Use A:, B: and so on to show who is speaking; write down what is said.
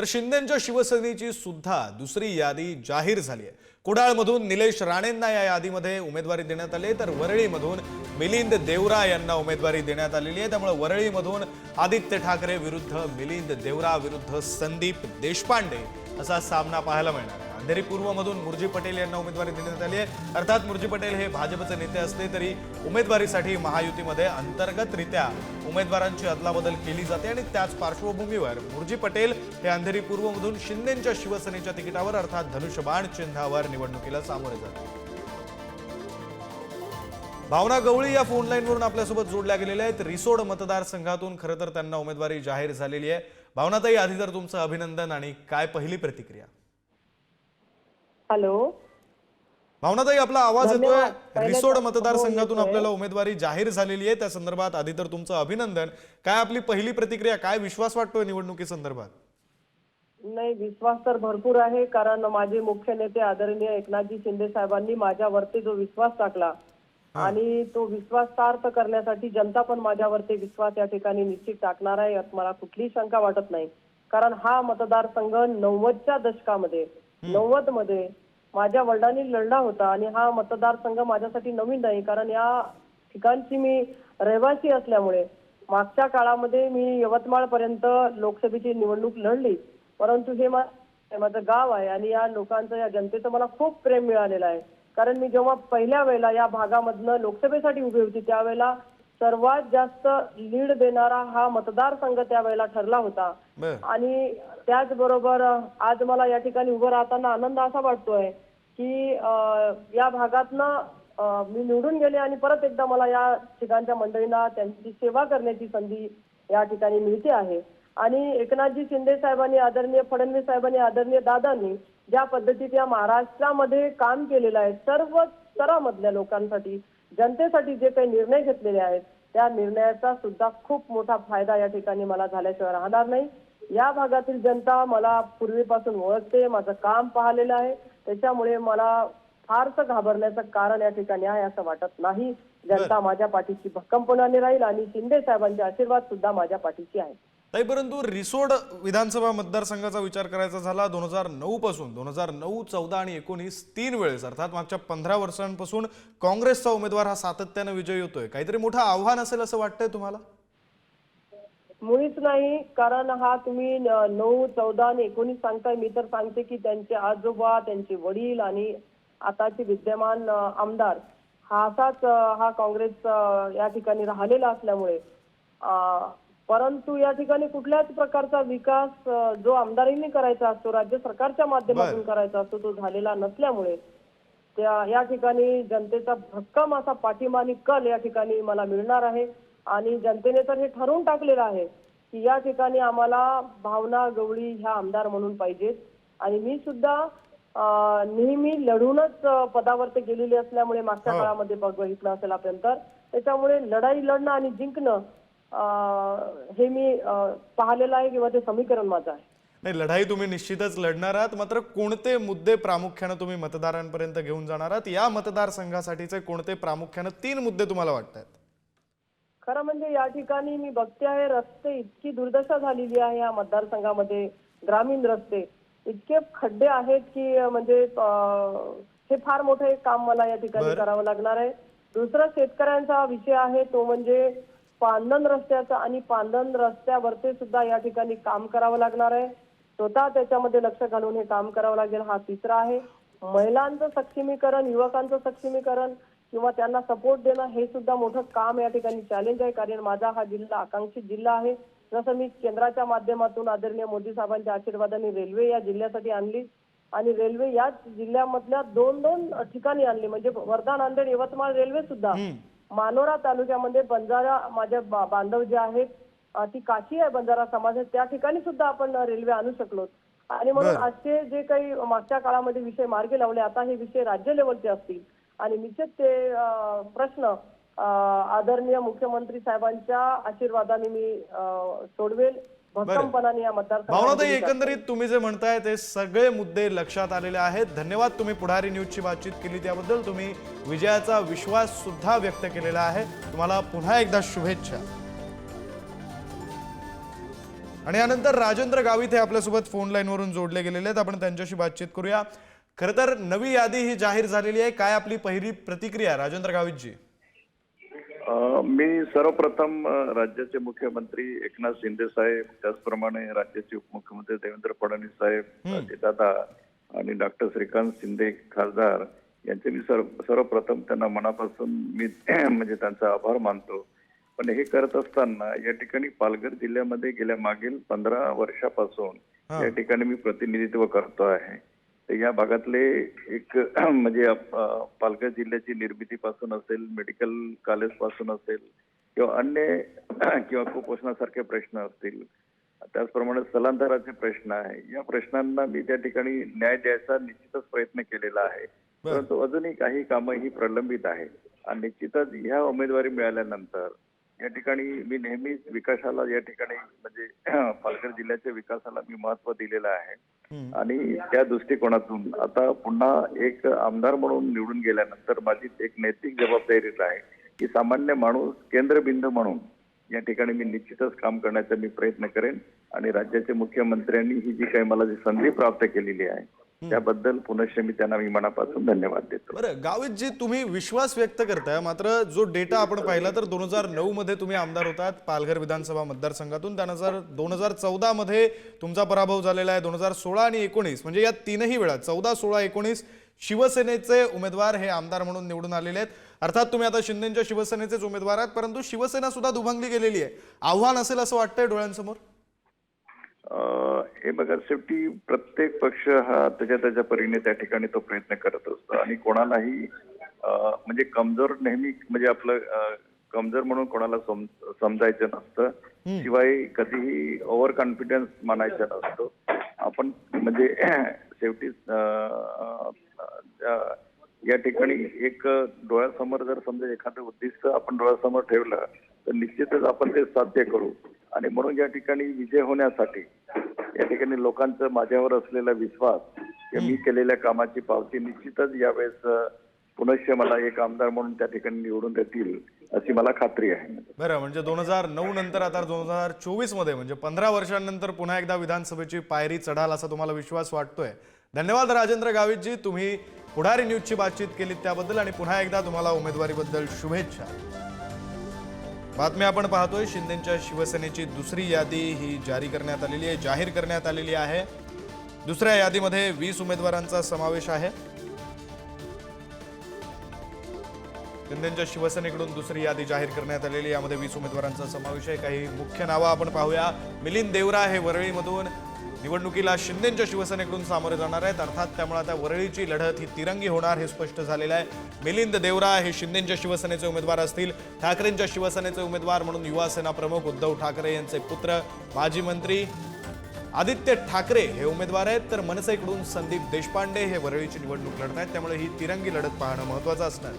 A: तर शिंदेंच्या शिवसेनेची सुद्धा दुसरी यादी जाहीर झाली आहे। कुडाळमधून निलेश राणेंना या यादीमध्ये उमेदवारी देण्यात आली, तर वरळीमधून मिलिंद देवरा यांना उमेदवारी देण्यात आलेली आहे। त्यामुळे वरळीमधून आदित्य ठाकरे विरुद्ध मिलिंद देवरा विरुद्ध संदीप देशपांडे असा सामना पाहायला मिळणार आहे। अंधेरी पूर्वमधून मुरजी पटेल यांना उमेदवारी देण्यात आली आहे। अर्थात मुरजी पटेल हे भाजपचे नेते असले तरी उमेदवारीसाठी महायुतीमध्ये अंतर्गतरित्या उमेदवारांची अदलाबदल केली जाते आणि त्याच पार्श्वभूमीवर मुरजी पटेल हे अंधेरी पूर्वमधून शिंदेंच्या शिवसेनेच्या तिकिटावर अर्थात धनुष्यबाण चिन्हावर निवडणुकीला सामोरे जातात। भावना गवळी या फोन लाईनवरून आपल्यासोबत जोडल्या गेलेल्या आहेत। रिसोड मतदारसंघातून खरं तर त्यांना उमेदवारी जाहीर झालेली आहे। भावनाताई, आधी तर तुमचं अभिनंदन आणि काय पहिली प्रतिक्रिया?
B: हॅलो
A: भावनाताई, आपला आवाज येतोय। रिसोड मतदारसंघातून आपल्याला उमेदवारी जाहीर झालेली आहे, त्या संदर्भात आधी तर तुमचं अभिनंदन। काय आपली पहिली प्रतिक्रिया, काय विश्वास वाटतोय निवडणुकी संदर्भात?
B: नाही, विश्वास तर भरपूर आहे, कारण माझे मुख्य नेते आदरणीय एकनाथजी शिंदे साहेबांनी माझ्यावरती जो विश्वास टाकला आणि तो विश्वास सार्थ करण्यासाठी जनता पण माझ्यावरती विश्वास या ठिकाणी निश्चित टाकणार आहे, यात मला कुठलीही शंका वाटत नाही। कारण हा मतदारसंघ 90च्या दशकामध्ये 90 मध्ये माझ्या वडिलांनी लढला होता आणि हा मतदारसंघ माझ्यासाठी नवीन नाही, कारण या ठिकाणची मी रहिवासी असल्यामुळे मागच्या काळामध्ये मी यवतमाळ पर्यंत लोकसभेची निवडणूक लढली, परंतु हे माझं गाव आहे आणि या लोकांचं, या जनतेचं मला खूप प्रेम मिळालेलं आहे। कारण मी जेव्हा पहिल्या वेळेला या भागामधनं लोकसभेसाठी उभी होती त्यावेळेला सर्वात जास्त लीड देणारा हा मतदारसंघ त्यावेळेला ठरला होता आणि त्याचबरोबर आज मला या ठिकाणी उभं राहताना आनंद असा वाटतोय की या भागातनं मी निवडून गेले आणि परत एकदा मला या ठिकाणच्या मंडळींना त्यांची सेवा करण्याची संधी या ठिकाणी मिळते आहे। आणि एकनाथजी शिंदे साहेबांनी, आदरणीय फडणवीस साहेबांनी, आदरणीय दादांनी ज्या पद्धतीत या महाराष्ट्रामध्ये काम केलेलं आहे, सर्व स्तरामधल्या लोकांसाठी, जनतेसाठी जे काही निर्णय घेतलेले आहेत त्या निर्णयाचा सुद्धा खूप मोठा फायदा या ठिकाणी मला झाल्याशिवाय राहणार नाही। या भागातील जनता मला पूर्वीपासून ओळखते, माझं काम पाहिलेलं आहे, त्याच्यामुळे मला फारसं घाबरण्याचं कारण या ठिकाणी आहे असं वाटत नाही। जनता माझ्या पाठीशी भक्कमपणाने राहील आणि शिंदे साहेबांचे आशीर्वाद सुद्धा माझ्या पाठीशी आहे।
A: ताई, परंतु रिसोड विधानसभा मतदारसंघाचा विचार करायचा झाला 2009 पासून 2009, 14 आणि 19 तीन वेळेस अर्थात मागच्या 15 वर्षांपासून काँग्रेसचा उमेदवार हा सातत्याने विजयी होतोय। काहीतरी मोठं आव्हान असेल असं वाटतंय तुम्हाला?
B: मुळीच नाही, कारण हा तुम्ही 9, 14 आणि 19 सांगताय, मी तर सांगते की त्यांचे आजोबा, त्यांचे वडील आणि आताचे विद्यमान आमदार हा काँग्रेस या ठिकाणी राहिलेला असल्यामुळे परंतु या ठिकाणी कुठल्याच प्रकारचा विकास जो आमदारांनी करायचा असतो, राज्य सरकारच्या माध्यमातून करायचा असतो, तो झालेला नसल्यामुळे या ठिकाणी जनतेचा भक्कम असा पाठिंबा आणि कल या ठिकाणी मला मिळणार आहे। आणि जनतेने तर हे ठरवून टाकलेलं आहे की या ठिकाणी आम्हाला भावना गवळी ह्या आमदार म्हणून पाहिजेत आणि मी सुद्धा नेहमी लढूनच पदावरती गेलेली असल्यामुळे मागच्या काळामध्ये बघितलं असेल आपण तर, त्याच्यामुळे लढाई लढणं आणि जिंकणं हे मी पाहिलेलं आहे किंवा ते समीकरण माझं आहे।
A: नाही, लढाई तुम्ही निश्चितच लढणार आहात, मात्र कोणते मुद्दे प्रामुख्याने तुम्ही मतदारांपर्यंत घेऊन जाणार आहात? या मतदारसंघासाठीचे कोणते प्रामुख्याने 3 मुद्दे तुम्हाला वाटतात?
B: खरं म्हणजे या ठिकाणी मी बघते आहे, रस्ते इतकी दुर्दशा झालेली आहे या मतदारसंघामध्ये, ग्रामीण रस्ते इतके खड्डे आहेत की म्हणजे हे फार मोठं एक काम मला या ठिकाणी करावं लागणार आहे। दुसरा शेतकऱ्यांचा विषय आहे, तो म्हणजे पांदन रस्त्याचा आणि पांदन रस्त्यावरती सुद्धा या ठिकाणी काम करावं लागणार आहे, स्वतः त्याच्यामध्ये लक्ष घालून हे काम करावं लागेल। हा तिसरा आहे, महिलांचं सक्षमीकरण, युवकांचं सक्षमीकरण किंवा त्यांना सपोर्ट देणं, हे सुद्धा मोठं काम या ठिकाणी चॅलेंज आहे, कारण माझा हा जिल्हा आकांक्षित जिल्हा आहे। जसं मी केंद्राच्या माध्यमातून आदरणीय मोदी साहेबांच्या आशीर्वादाने रेल्वे या जिल्ह्यासाठी आणली आणि रेल्वे याच जिल्ह्यामधल्या 2 ठिकाणी आणली, म्हणजे वर्धा, नांदेड, यवतमाळ रेल्वे सुद्धा मानोरा तालुक्यामध्ये बंजारा माझे बांधव जे आहेत, ती काशी आहे बंजारा समाज, त्या ठिकाणी सुद्धा आपण रेल्वे आणू शकलो। आणि म्हणून आजचे जे काही मागच्या काळामध्ये विषय मार्गी लावले, आता हे विषय राज्य लेवलचे असतील आणि निश्चित ते प्रश्न आदरणीय मुख्यमंत्री साहेबांच्या आशीर्वादाने मी सोडवेल भक्कमपणाने या मतदारसंघात।
A: भावनाताई, एकंदरीत तुम्ही जे म्हणताय ते सगळे मुद्दे लक्षात आलेले आहेत। धन्यवाद, तुम्ही पुढारी न्यूजची बातचीत केली त्याबद्दल। तुम्ही विजयाचा विश्वास सुद्धा व्यक्त केलेला आहे, तुम्हाला पुन्हा एकदा शुभेच्छा। आणि यानंतर राजेंद्र गावित हे आपल्यासोबत फोन लाईनवरून जोडले गेलेले आहेत. आपण त्यांच्याशी बातचीत करूया. खरं तर नवी यादी ही जाहीर झालेली आहे. काय आपली पहिली प्रतिक्रिया राजेंद्र गावितजी?
C: मी सर्वप्रथम राज्याचे मुख्यमंत्री एकनाथ शिंदे साहेब, त्याचप्रमाणे राज्याचे उपमुख्यमंत्री देवेंद्र फडणवीस साहेब, अजितदादा आणि डॉक्टर श्रीकांत शिंदे खासदार यांचे मी सर्वप्रथम त्यांना मनापासून मी म्हणजे त्यांचा आभार मानतो. पण हे करत असताना या ठिकाणी पालघर जिल्ह्यामध्ये गेल्या मागील 15 वर्षापासून या ठिकाणी मी प्रतिनिधित्व करतो आहे. तर या भागातले एक म्हणजे पालघर जिल्ह्याची निर्मितीपासून असेल, मेडिकल कॉलेज पासून असेल किंवा अन्य किंवा कुपोषणासारखे प्रश्न असतील, त्याचप्रमाणे स्थलांतराचे प्रश्न आहे. या प्रश्नांना मी त्या ठिकाणी न्याय द्यायचा निश्चितच प्रयत्न केलेला आहे. परंतु अजूनही काही कामं ही प्रलंबित आहेत आणि निश्चितच ह्या उमेदवारी मिळाल्यानंतर या ठिकाणी मी नेहमीच विकासाला या ठिकाणी म्हणजे पालघर जिल्ह्याच्या विकासाला मी महत्व दिलेलं आहे आणि त्या दृष्टिकोनातून आता पुन्हा एक आमदार म्हणून निवडून गेल्यानंतर माझी एक नैतिक जबाबदारी आहे की सामान्य माणूस केंद्रबिंदू म्हणून या ठिकाणी मी निश्चितच काम करण्याचा मी प्रयत्न करेन आणि राज्याच्या मुख्यमंत्र्यांनी ही जी काही मला जी संधी प्राप्त केलेली आहे त्याबद्दल पुनश्च मी त्यांना मी मनापासून धन्यवाद देतो.
A: बरं गावितजी, तुम्ही विश्वास व्यक्त करताय, मात्र जो डेटा आपण पाहिला तर 2009 मध्ये तुम्ही आमदार होतात पालघर विधानसभा मतदारसंघातून. त्यानंतर 2014 मध्ये तुमचा पराभव झालेला आहे. 2016 आणि 19 म्हणजे या तीनही वेळा 14, 16, 19 शिवसेनेचे उमेदवार हे आमदार म्हणून निवडून आलेले आहेत. अर्थात तुम्ही आता शिंदेच्या शिवसेनेचेच उमेदवार आहात, परंतु शिवसेना सुद्धा दुभंगली गेलेली आहे. आव्हान असेल असं वाटतंय डोळ्यांसमोर?
C: हे बघा, शेवटी प्रत्येक पक्ष हा त्याच्या परीने त्या ठिकाणी तो प्रयत्न करत असतो आणि कोणालाही म्हणजे कमजोर नेहमी म्हणजे आपलं कमजोर म्हणून कोणाला समजायचं नसतं, शिवाय कधीही ओव्हर कॉन्फिडन्स मानायचा नसतो. आपण म्हणजे शेवटी या ठिकाणी एक डोळ्यासमोर जर समजा एखादं उद्दिष्ट आपण डोळ्यासमोर ठेवलं तर निश्चितच आपण ते साध्य करू आणि म्हणून या ठिकाणी विजय होण्यासाठी या ठिकाणी लोकांचा माझ्यावर असलेला विश्वास, मी केलेल्या कामाची पावती निश्चितच यावेळेस पुनश्च मला एक आमदार म्हणून त्या ठिकाणी निवडून देतील अशी मला खात्री आहे.
A: बरं, म्हणजे 2009 नंतर आता 2024 मध्ये म्हणजे 15 वर्षांनंतर पुन्हा एकदा विधानसभेची पायरी चढाल असा तुम्हाला विश्वास वाटतोय. धन्यवाद राजेंद्र गावितजी, तुम्ही पुढारी न्यूजची बातचीत केली त्याबद्दल आणि पुन्हा एकदा तुम्हाला उमेदवारीबद्दल शुभेच्छा. बातमी आपण पाहतोय, शिंदेच्या शिवसेनेची दुसरी यादी ही जाहीर करण्यात आलेली आहे. दुसऱ्या यादीमध्ये 20 उमेदवारांचा समावेश आहे. शिंदेच्या शिवसेनेकडून दुसरी यादी जाहीर करण्यात आलेली, यामध्ये 20 उमेदवारांचा समावेश आहे. काही मुख्य नावं आपण पाहूया. मिलिंद देवरा हे वरळीमधून निवडणुकीला शिंदेच्या शिवसेनेकडून सामोरे जाणार आहेत. अर्थात त्यामुळे आता वरळीची लढत ही तिरंगी होणार हे स्पष्ट झालेलं आहे. मिलिंद देवरा हे शिंदेच्या शिवसेनेचे उमेदवार असतील. ठाकरेंच्या शिवसेनेचे उमेदवार म्हणून युवासेना प्रमुख उद्धव ठाकरे यांचे पुत्र माजी मंत्री आदित्य ठाकरे हे उमेदवार आहेत. तर मनसेकडून संदीप देशपांडे हे वरळीची निवडणूक लढत आहेत. त्यामुळे ही तिरंगी लढत पाहणं महत्त्वाचं असणार.